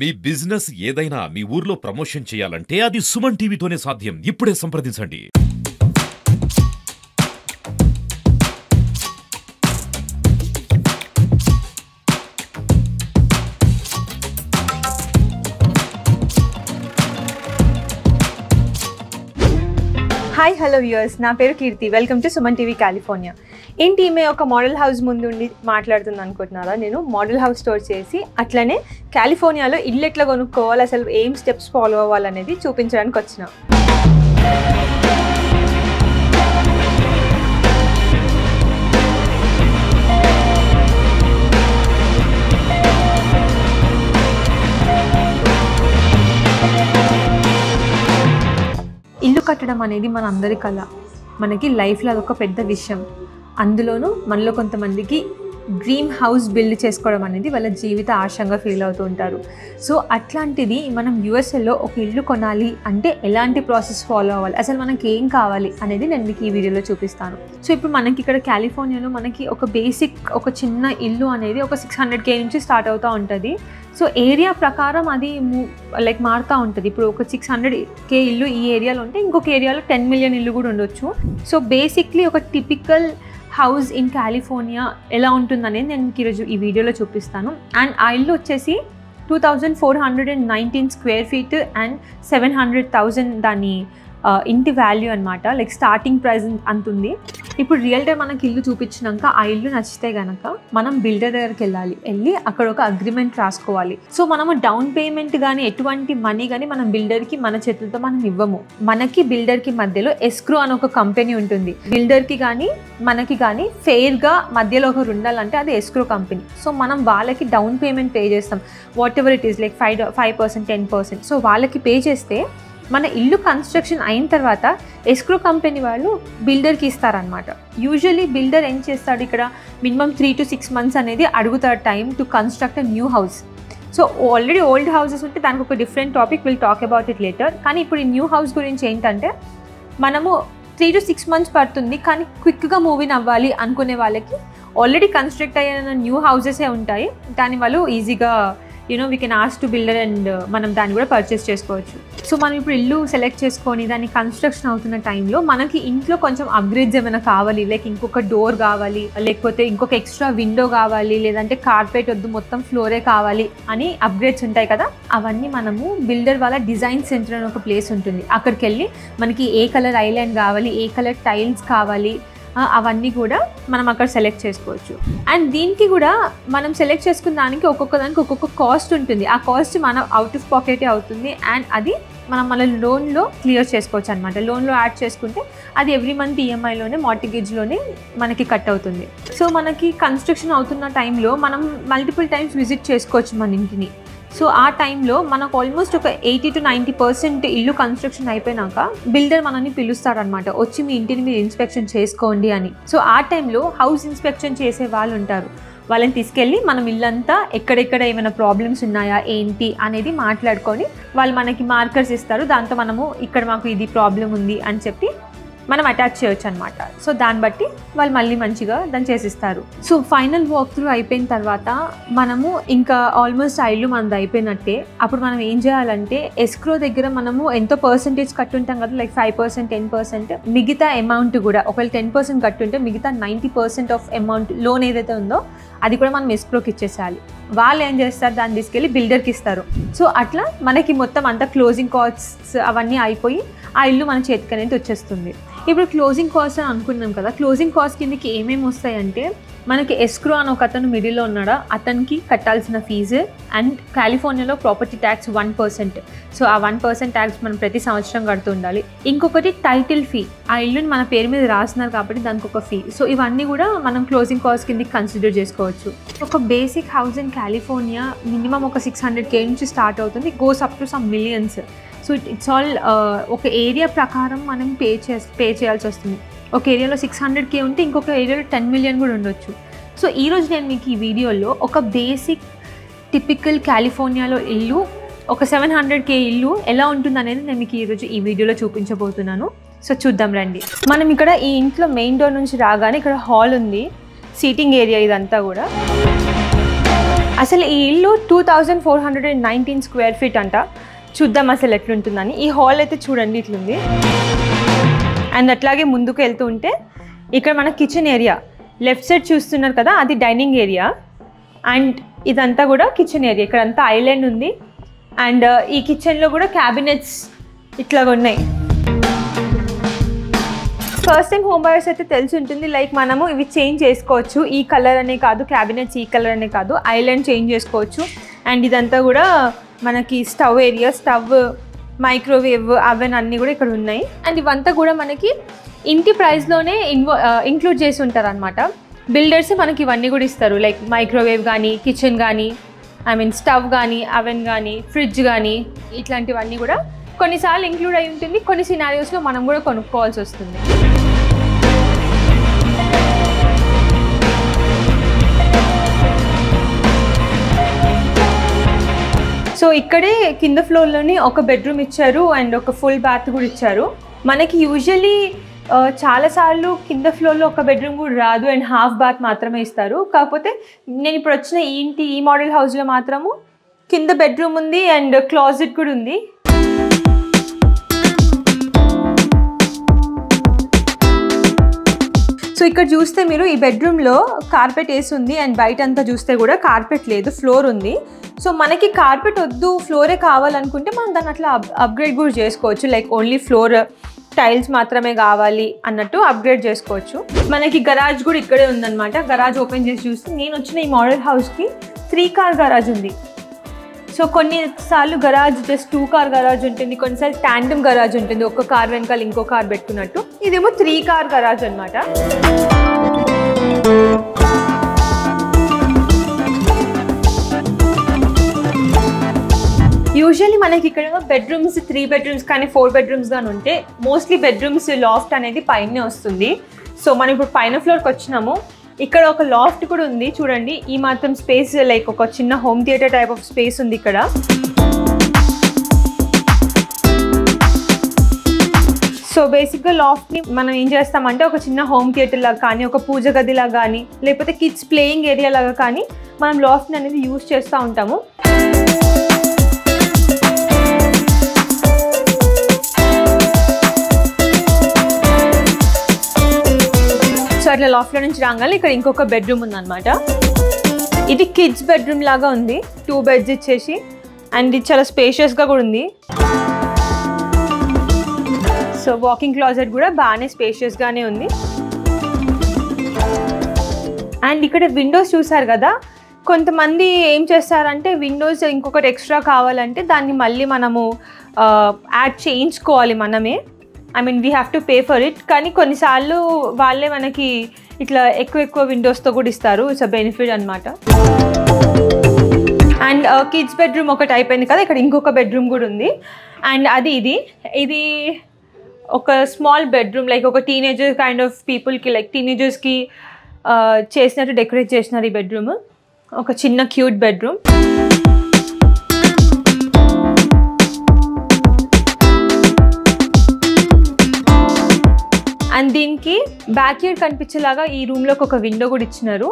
మీ business ఏదైనా మీ ఊర్లో promotion చేయాలంటే అది సుమన్ టీవీతోనే సాధ్యం. ఇప్పుడే సంప్రదించండి. హాయ్ హలో వ్యూయర్స్, నా పేరు Keerthi. Welcome to Suman TV California. ఏంటి ఈమె ఒక మోడల్ హౌస్ ముందు ఉండి మాట్లాడుతుంది అనుకుంటున్నారా? నేను మోడల్ హౌస్ స్టోర్ చేసి అట్లనే కాలిఫోర్నియాలో ఇల్లు ఎట్లా కొనుక్కోవాలి, అసలు ఏం స్టెప్స్ ఫాలో అవ్వాలనేది చూపించడానికి వచ్చిన. ఇల్లు కట్టడం అనేది మన అందరి కళ. మనకి లైఫ్లో అదొక పెద్ద విషయం. అందులోనూ మనలో కొంతమందికి డ్రీమ్ హౌస్ బిల్డ్ చేసుకోవడం అనేది వాళ్ళ జీవిత ఆశంగా ఫీల్ అవుతూ ఉంటారు. సో అట్లాంటిది మనం యూఎస్ఏలో ఒక ఇల్లు కొనాలి అంటే ఎలాంటి ప్రాసెస్ ఫాలో అవ్వాలి, అసలు మనకి ఏం కావాలి అనేది నేను మీకు ఈ వీడియోలో చూపిస్తాను. సో ఇప్పుడు మనకి ఇక్కడ కాలిఫోర్నియాలో మనకి ఒక బేసిక్ ఒక చిన్న ఇల్లు అనేది ఒక 600K నుంచి స్టార్ట్ అవుతూ ఉంటుంది. సో ఏరియా ప్రకారం అది మారుతూ ఉంటుంది. ఇప్పుడు ఒక 600K ఇల్లు ఈ ఏరియాలో ఉంటే ఇంకొక ఏరియాలో 10 మిలియన్ ఇల్లు కూడా ఉండొచ్చు. సో బేసిక్లీ ఒక టిపికల్ హౌస్ ఇన్ కాలిఫోర్నియా ఎలా ఉంటుందనేది నేను మీకు ఈరోజు ఈ వీడియోలో చూపిస్తాను. అండ్ ఆ ఇల్లు వచ్చేసి 2419 స్క్వేర్ ఫీట్ అండ్ 700,000 దాని ఇంటి వాల్యూ అనమాట. లైక్ స్టార్టింగ్ ప్రైస్ అంతుంది. ఇప్పుడు రియల్ టైం మనకి ఇల్లు చూపించినాక ఆ ఇల్లు నచ్చితే కనుక మనం బిల్డర్ దగ్గరికి వెళ్ళి అక్కడ ఒక అగ్రిమెంట్ రాసుకోవాలి. సో మనము డౌన్ పేమెంట్ కానీ ఎటువంటి మనీ కానీ మనం బిల్డర్కి మన చేతులతో మనం ఇవ్వము. మనకి బిల్డర్కి మధ్యలో ఎస్క్రో అని ఒక కంపెనీ ఉంటుంది. బిల్డర్కి కానీ మనకి కానీ ఫెయిర్గా మధ్యలో ఒకరు ఉండాలంటే అది ఎస్క్రో కంపెనీ. సో మనం వాళ్ళకి డౌన్ పేమెంట్ పే చేస్తాం. What ever it is, like 5%, 10%. So వాళ్ళకి పే చేస్తే మన ఇల్లు కన్స్ట్రక్షన్ అయిన తర్వాత ఎస్క్రో కంపెనీ వాళ్ళు బిల్డర్కి ఇస్తారనమాట. యూజువలీ బిల్డర్ ఏం చేస్తాడు, ఇక్కడ మినిమం 3 to 6 months అనేది అడుగుతాడు time to construct a new house. So already old houses ఉంటే దానికి ఒక different topic, will talk about it later. కానీ ఇప్పుడు ఈ న్యూ హౌస్ గురించి ఏంటంటే మనము 3 to 6 months పడుతుంది, కానీ క్విక్గా మూవింగ్ అవ్వాలి అనుకునే వాళ్ళకి ఆల్రెడీ కన్స్ట్రక్ట్ అయిన న్యూ హౌసెసే ఉంటాయి. దాని వాళ్ళు ఈజీగా we can ask to builder and మనం దాన్ని కూడా పర్చేస్ చేసుకోవచ్చు. సో మనం ఇప్పుడు ఇల్లు సెలెక్ట్ చేసుకొని దాన్ని కన్స్ట్రక్షన్ అవుతున్న టైంలో మనకి ఇంట్లో కొంచెం అప్గ్రేడ్స్ ఏమైనా కావాలి, లైక్ ఇంకొక డోర్ కావాలి, లేకపోతే ఇంకొక ఎక్స్ట్రా విండో కావాలి, లేదంటే కార్పెట్ వద్దు మొత్తం ఫ్లోరే కావాలి అని అప్గ్రేడ్స్ ఉంటాయి కదా. అవన్నీ మనము బిల్డర్ వాళ్ళ డిజైన్ సెంటర్ అని ఒక ప్లేస్ ఉంటుంది. అక్కడికి వెళ్ళి మనకి ఏ కలర్ ఐలాండ్ కావాలి, ఏ కలర్ టైల్స్ కావాలి, అవన్నీ కూడా మనం అక్కడ సెలెక్ట్ చేసుకోవచ్చు. అండ్ దీనికి కూడా మనం సెలెక్ట్ చేసుకున్న దానికి ఒక్కొక్క కాస్ట్ ఉంటుంది. ఆ కాస్ట్ మన అవుట్ ఆఫ్ పాకెటే అవుతుంది. అండ్ అది మనం మన లోన్లో క్లియర్ చేసుకోవచ్చు అనమాట. లోన్లో యాడ్ చేసుకుంటే అది ఎవ్రీ మంత్ ఈఎంఐలోనే మార్టిగేజ్లోనే మనకి కట్ అవుతుంది. సో మనకి కన్స్ట్రక్షన్ అవుతున్న టైంలో మనం మల్టిపుల్ టైమ్స్ విజిట్ చేసుకోవచ్చు మన ఇంటిని. సో ఆ టైంలో మనకు ఆల్మోస్ట్ ఒక 80 to 90% ఇల్లు కన్స్ట్రక్షన్ అయిపోయినాక బిల్డర్ మనల్ని పిలుస్తారనమాట, వచ్చి మీ ఇంటిని మీరు ఇన్స్పెక్షన్ చేసుకోండి అని. సో ఆ టైంలో హౌస్ ఇన్స్పెక్షన్ చేసే వాళ్ళు ఉంటారు. వాళ్ళని తీసుకెళ్ళి మనం ఇల్లంతా ఎక్కడెక్కడ ఏమైనా ప్రాబ్లమ్స్ ఉన్నాయా ఏంటి అనేది మాట్లాడుకొని వాళ్ళు మనకి మార్కర్స్ ఇస్తారు. దాంతో మనము ఇక్కడ మాకు ఇది ప్రాబ్లం ఉంది అని చెప్పి మనం అటాచ్ చేయొచ్చు అనమాట. సో దాన్ని బట్టి వాళ్ళు మళ్ళీ మంచిగా దాన్ని చేసిస్తారు. సో ఫైనల్ వాక్ త్రూ అయిపోయిన తర్వాత మనము ఇంకా ఆల్మోస్ట్ ఆ ఇల్లు మనది అయిపోయినట్టే. అప్పుడు మనం ఏం చేయాలంటే ఎస్క్రో దగ్గర మనము ఎంతో పర్సెంటేజ్ కట్టుంటాం కదా, లైక్ 5%, 10%. మిగతా అమౌంట్ కూడా ఒకవేళ 10% కట్టుంటే మిగతా 90% ఆఫ్ అమౌంట్ లోన్ ఏదైతే ఉందో అది కూడా మనం ఎస్క్రోకి ఇచ్చేసేయాలి. వాళ్ళు ఏం చేస్తారు, దాన్ని తీసుకెళ్ళి బిల్డర్కి ఇస్తారు. సో అట్లా మనకి మొత్తం అంతా క్లోజింగ్ కాస్ట్స్ అవన్నీ అయిపోయి ఆ ఇల్లు మన చేతికి అనేది వచ్చేస్తుంది. ఇప్పుడు క్లోజింగ్ కాస్ట్ అని అనుకున్నాం కదా, క్లోజింగ్ కాస్ట్ కిందకి ఏమేమి వస్తాయంటే మనకి ఎస్క్రో అని ఒక అతను మిడిల్లో ఉన్నాడా, అతనికి కట్టాల్సిన ఫీజు అండ్ కాలిఫోర్నియాలో ప్రాపర్టీ ట్యాక్స్ 1%. సో ఆ 1% ట్యాక్స్ మనం ప్రతి సంవత్సరం కడుతూ ఉండాలి. ఇంకొకటి టైటిల్ ఫీ, ఆ ఇల్లుని మన పేరు మీద రాస్తున్నారు కాబట్టి దానికి ఒక ఫీ. సో ఇవన్నీ కూడా మనం క్లోజింగ్ కాస్ట్ కిందకి కన్సిడర్ చేసుకోవచ్చు. ఒక basic house in California minimum ఒక 600K నుంచి స్టార్ట్ అవుతుంది, goes up to some millions. So it's all ఒక ఏరియా ప్రకారం మనం పే చేయాల్సి వస్తుంది. ఒక ఏరియాలో 600K ఉంటే ఇంకొక ఏరియాలో 10 మిలియన్ కూడా ఉండొచ్చు. సో ఈరోజు నేను మీకు ఈ వీడియోలో ఒక బేసిక్ టిపికల్ కాలిఫోర్నియాలో ఇల్లు, ఒక 700K ఇల్లు ఎలా ఉంటుందనేది నేను మీకు ఈరోజు ఈ వీడియోలో చూపించబోతున్నాను. సో చూద్దాం రండి. మనం ఇక్కడ ఈ ఇంట్లో మెయిన్ డోర్ నుంచి రాగానే ఇక్కడ హాల్ ఉంది, సీటింగ్ ఏరియా ఇదంతా కూడా. అసలు ఈ ఇల్లు 2419 స్క్వేర్ ఫీట్ అంట. చూద్దాం అసలు ఎట్లుంటుందని. ఈ హాల్ అయితే చూడండి ఇట్లుంది. అండ్ అట్లాగే ముందుకు వెళ్తూ ఉంటే ఇక్కడ మన కిచెన్ ఏరియా లెఫ్ట్ సైడ్ చూస్తున్నారు కదా, అది డైనింగ్ ఏరియా. అండ్ ఇదంతా కూడా కిచెన్ ఏరియా. ఇక్కడ అంతా ఐలాండ్ ఉంది. అండ్ ఈ కిచెన్లో కూడా క్యాబినెట్స్ ఇట్లాగా ఉన్నాయి. ఫస్ట్ టైం హోమ్ బయర్స్ అయితే తెలిసి ఉంటుంది, లైక్ మనము ఇవి చేంజ్ చేసుకోవచ్చు. ఈ కలర్ అనే కాదు, క్యాబినెట్స్ ఈ కలర్ అనే కాదు, ఐలాండ్ చేంజ్ చేసుకోవచ్చు. అండ్ ఇదంతా కూడా మనకి stove area, stove, microwave, oven అన్నీ కూడా ఇక్కడ ఉన్నాయి. అండ్ ఇవంతా కూడా మనకి ఇంటి ప్రైస్లోనే ఇంక్లూడ్ చేసి ఉంటారు అనమాట. బిల్డర్స్ మనకి ఇవన్నీ కూడా ఇస్తారు, లైక్ మైక్రోవేవ్ కానీ, కిచెన్ కానీ, స్టవ్ కానీ, అవెన్ కానీ, ఫ్రిడ్జ్ కానీ, ఇట్లాంటివన్నీ కూడా కొన్నిసార్లు ఇంక్లూడ్ అయి ఉంటుంది. కొన్ని సినారియోస్లో మనం కూడా కొనుక్కోవాల్సి వస్తుంది. సో ఇక్కడే కింద ఫ్లోర్లోని ఒక బెడ్రూమ్ ఇచ్చారు అండ్ ఒక ఫుల్ బాత్ కూడా ఇచ్చారు. మనకి యూజువల్లీ చాలాసార్లు కింద ఫ్లోర్లో ఒక బెడ్రూమ్ కూడా రాదు అండ్ హాఫ్ బాత్ మాత్రమే ఇస్తారు. కాకపోతే నేను ఇప్పుడు వచ్చిన ఈ మోడల్ హౌస్లో మాత్రము కింద బెడ్రూమ్ ఉంది అండ్ క్లాజెట్ కూడా ఉంది. సో ఇక్కడ చూస్తే మీరు ఈ బెడ్రూమ్లో కార్పెట్ వేసి ఉంది అండ్ బయట అంతా చూస్తే కూడా కార్పెట్ లేదు, ఫ్లోర్ ఉంది. సో మనకి కార్పెట్ వద్దు, ఫ్లోరే కావాలనుకుంటే మనం దాన్ని అట్లా అప్గ్రేడ్ కూడా చేసుకోవచ్చు. లైక్ ఓన్లీ ఫ్లోర్ టైల్స్ మాత్రమే కావాలి అన్నట్టు అప్గ్రేడ్ చేసుకోవచ్చు. మనకి గరాజ్ కూడా ఇక్కడే ఉందన్నమాట. గరాజ్ ఓపెన్ చేసి చూస్తే నేను వచ్చిన ఈ మోడల్ హౌస్కి 3 కార్ గరాజ్ ఉంది. సో కొన్నిసార్లు గరాజ్ జస్ట్ 2 కార్ గరాజ్ ఉంటుంది, కొన్నిసార్లు ట్యాండమ్ గరాజ్ ఉంటుంది, ఒక కార్ వెనకాల ఇంకో కార్ పెట్టుకున్నట్టు. ఇదేమో 3 కార్ గరాజ్ అనమాట. యూజువల్లీ మనకి ఇక్కడ బెడ్రూమ్స్ 3 బెడ్రూమ్స్ కానీ 4 బెడ్రూమ్స్ కానీ ఉంటే మోస్ట్లీ బెడ్రూమ్స్ లాఫ్ట్ అనేది పైనే వస్తుంది. సో మనం ఇప్పుడు పైన ఫ్లోర్కి వచ్చినాము. ఇక్కడ ఒక లాఫ్ట్ కూడా ఉంది చూడండి. ఈ మాత్రం స్పేస్, లైక్ ఒక చిన్న home theatre type of space ఉంది ఇక్కడ. సో బేసిక్గా లాఫ్ట్ని మనం ఏం చేస్తామంటే ఒక చిన్న హోమ్ థియేటర్ లాగా కానీ, ఒక పూజ గది లాగా కానీ, లేకపోతే కిడ్స్ ప్లేయింగ్ ఏరియా లాగా కానీ మనం లాఫ్ట్ని అనేది యూజ్ చేస్తూ ఉంటాము. సో అట్లా లాఫ్ట్లో నుంచి రాగానే ఇక్కడ ఇంకొక బెడ్రూమ్ ఉందన్నమాట. ఇది కిడ్స్ బెడ్రూమ్ లాగా ఉంది, 2 బెడ్స్ ఇచ్చేసి. అండ్ ఇది చాలా స్పేషియస్గా కూడా ఉంది. సో వాకింగ్ క్లాజెట్ కూడా బాగానే స్పేషియస్గానే ఉంది. అండ్ ఇక్కడ విండోస్ చూసారు కదా, కొంతమంది ఏం చేస్తారంటే విండోస్ ఇంకొకటి ఎక్స్ట్రా కావాలంటే దాన్ని మళ్ళీ మనము యాడ్ చేయించుకోవాలి మనమే. We have to pay for it. కానీ కొన్నిసార్లు వాళ్ళే మనకి ఇట్లా ఎక్కువ విండోస్తో కూడా ఇస్తారు. ఇట్స్ అ బెనిఫిట్ అనమాట. అండ్ కిడ్స్ బెడ్రూమ్ ఒకటి అయిపోయింది కదా, ఇక్కడ ఇంకొక బెడ్రూమ్ కూడా ఉంది. అండ్ ఇది ఒక స్మాల్ బెడ్రూమ్, లైక్ ఒక టీనేజర్ కైండ్ ఆఫ్ పీపుల్కి, లైక్ టీనేజర్స్కి చేసినట్టు డెకరేట్ చేసినారు ఈ బెడ్రూమ్. ఒక చిన్న క్యూట్ బెడ్రూమ్. అండ్ దీనికి బ్యాక్ యార్డ్ కనిపించేలాగా ఈ రూమ్లోకి ఒక విండో కూడా ఇచ్చినారు.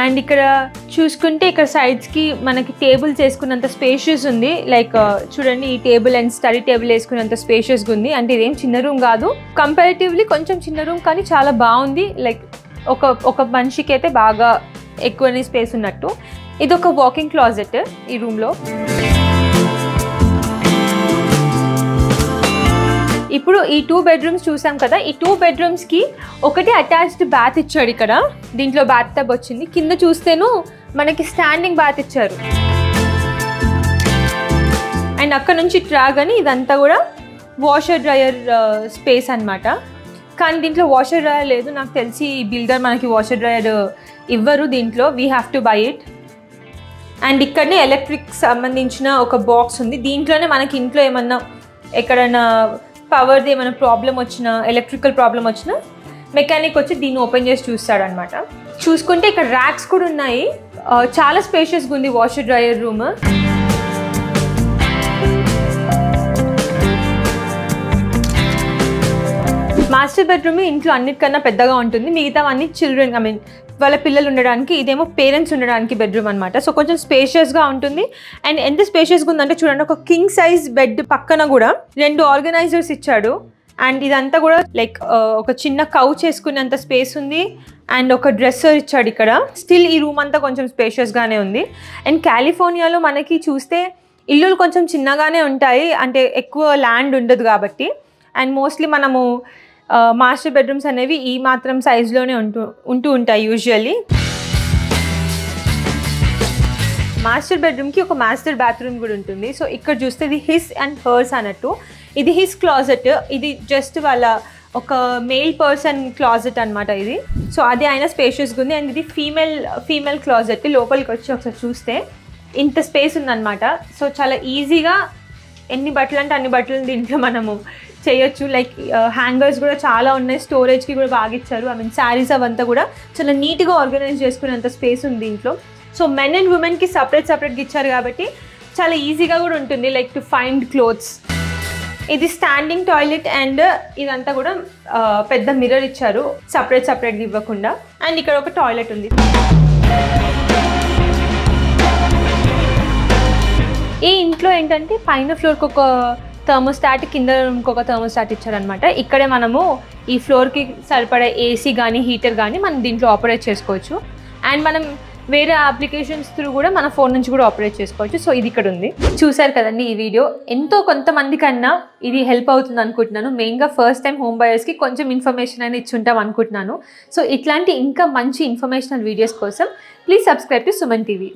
అండ్ ఇక్కడ చూసుకుంటే ఇక్కడ సైడ్స్కి మనకి టేబుల్స్ వేసుకున్నంత స్పేషియస్ ఉంది. లైక్ చూడండి, ఈ టేబుల్ అండ్ స్టడీ టేబుల్ వేసుకున్నంత స్పేషియస్గా ఉంది. అంటే ఇదేం చిన్న రూమ్ కాదు, కంపారిటివ్లీ కొంచెం చిన్న రూమ్, కానీ చాలా బాగుంది. లైక్ ఒక మనిషికి అయితే బాగా ఎక్కువనే స్పేస్ ఉన్నట్టు. ఇది ఒక వాకింగ్ క్లాజెట్ ఈ రూమ్లో. ఇప్పుడు ఈ 2 బెడ్రూమ్స్ చూసాం కదా, ఈ 2 బెడ్రూమ్స్కి ఒకటి అటాచ్డ్ బాత్ ఇచ్చాడు. ఇక్కడ దీంట్లో బాత్ టబ్ వచ్చింది. కింద చూస్తేను మనకి స్టాండింగ్ బాత్ ఇచ్చారు. అండ్ అక్కడ నుంచి రాగానే ఇదంతా కూడా వాషర్ డ్రయర్ స్పేస్ అనమాట. కానీ దీంట్లో వాషర్ డ్రయర్ లేదు. నాకు తెలిసి బిల్డర్ మనకి వాషర్ డ్రయర్ ఇవ్వరు దీంట్లో, we have to buy it. And ఇక్కడనే ఎలక్ట్రిక్ సంబంధించిన ఒక బాక్స్ ఉంది. దీంట్లోనే మనకి ఇంట్లో ఏమన్నా ఎక్కడైనా పవర్ది ఏమైనా ప్రాబ్లం వచ్చినా, ఎలక్ట్రికల్ ప్రాబ్లం వచ్చినా మెకానిక్ వచ్చి దీన్ని ఓపెన్ చేసి చూస్తాడనమాట. చూసుకుంటే ఇక్కడ ర్యాక్స్ కూడా ఉన్నాయి. చాలా స్పేషియస్గా ఉంది వాషర్ డ్రయర్ రూమ్. మా మాస్టర్ బెడ్రూమ్ ఇంట్లో అన్నిటికన్నా పెద్దగా ఉంటుంది, మిగతావన్నీ చిల్డ్రన్ వాళ్ళ పిల్లలు ఉండడానికి, ఇదేమో పేరెంట్స్ ఉండడానికి బెడ్రూమ్ అనమాట. సో కొంచెం స్పేషియస్గా ఉంటుంది. అండ్ ఎంత స్పేషియస్గా ఉందంటే చూడండి, ఒక కింగ్ సైజ్ బెడ్ పక్కన కూడా 2 ఆర్గనైజర్స్ ఇచ్చాడు. అండ్ ఇదంతా కూడా లైక్ ఒక చిన్న కౌచ్ వేసుకునేంత స్పేస్ ఉంది. అండ్ ఒక డ్రెస్సర్ ఇచ్చాడు ఇక్కడ. స్టిల్ ఈ రూమ్ అంతా కొంచెం స్పేషియస్గానే ఉంది. అండ్ కాలిఫోర్నియాలో మనకి చూస్తే ఇల్లులు కొంచెం చిన్నగానే ఉంటాయి, అంటే ఎక్కువ ల్యాండ్ ఉండదు కాబట్టి. అండ్ మోస్ట్లీ మనము మాస్టర్ బెడ్రూమ్స్ అనేవి ఈ మాత్రం సైజులోనే ఉంటూ ఉంటాయి యూజువల్లీ. మాస్టర్ బెడ్రూమ్కి ఒక మాస్టర్ బాత్రూమ్ కూడా ఉంటుంది. సో ఇక్కడ చూస్తే ఇది హిస్ అండ్ హర్స్ అన్నట్టు. ఇది హిస్ క్లాజెట్, ఇది జస్ట్ వాళ్ళ ఒక మేల్ పర్సన్ క్లాజెట్ అనమాట ఇది. సో అది ఆయన స్పేషియస్గా ఉంది. అండ్ ఇది ఫీమేల్ క్లాజెట్. లోపలికి వచ్చి ఒకసారి చూస్తే ఇంత స్పేస్ ఉందన్నమాట. సో చాలా ఈజీగా ఎన్ని బట్టలు అంటే అన్ని బట్టలు దీంట్లో మనము చేయొచ్చు. లైక్ హ్యాంగర్స్ కూడా చాలా ఉన్నాయి, స్టోరేజ్కి కూడా బాగా ఇచ్చారు. శారీస్ అవంతా కూడా చాలా నీట్గా ఆర్గనైజ్ చేసుకునేంత స్పేస్ ఉంది దీంట్లో. సో మెన్ అండ్ ఉమెన్కి సపరేట్గా ఇచ్చారు కాబట్టి చాలా ఈజీగా కూడా ఉంటుంది లైక్ టు ఫైండ్ క్లోత్స్. ఇది స్టాండింగ్ టాయిలెట్ అండ్ ఇదంతా కూడా పెద్ద మిర్రర్ ఇచ్చారు సపరేట్గా ఇవ్వకుండా. అండ్ ఇక్కడ ఒక టాయిలెట్ ఉంది. ఈ ఇంట్లో ఏంటంటే పైన ఫ్లోర్కి ఒక థర్మోస్టాట్, కింద ఇంకొక థర్మోస్టాట్ ఇచ్చారనమాట. ఇక్కడే మనము ఈ ఫ్లోర్కి సరిపడే ఏసీ కానీ హీటర్ కానీ మనం దీంట్లో ఆపరేట్ చేసుకోవచ్చు. అండ్ మనం వేరే అప్లికేషన్స్ త్రూ కూడా మన ఫోన్ నుంచి కూడా ఆపరేట్ చేసుకోవచ్చు. సో ఇది ఇక్కడ ఉంది. చూసారు కదండి ఈ వీడియో. ఎంతో కొంతమంది కన్నా ఇది హెల్ప్ అవుతుంది అనుకుంటున్నాను. మెయిన్గా ఫస్ట్ టైం హోమ్ బయర్స్కి కొంచెం ఇన్ఫర్మేషన్ అనేది ఇచ్చుంటాం అనుకుంటున్నాను. సో ఇట్లాంటి ఇంకా మంచి ఇన్ఫర్మేషనల్ వీడియోస్ కోసం please subscribe to Suman TV.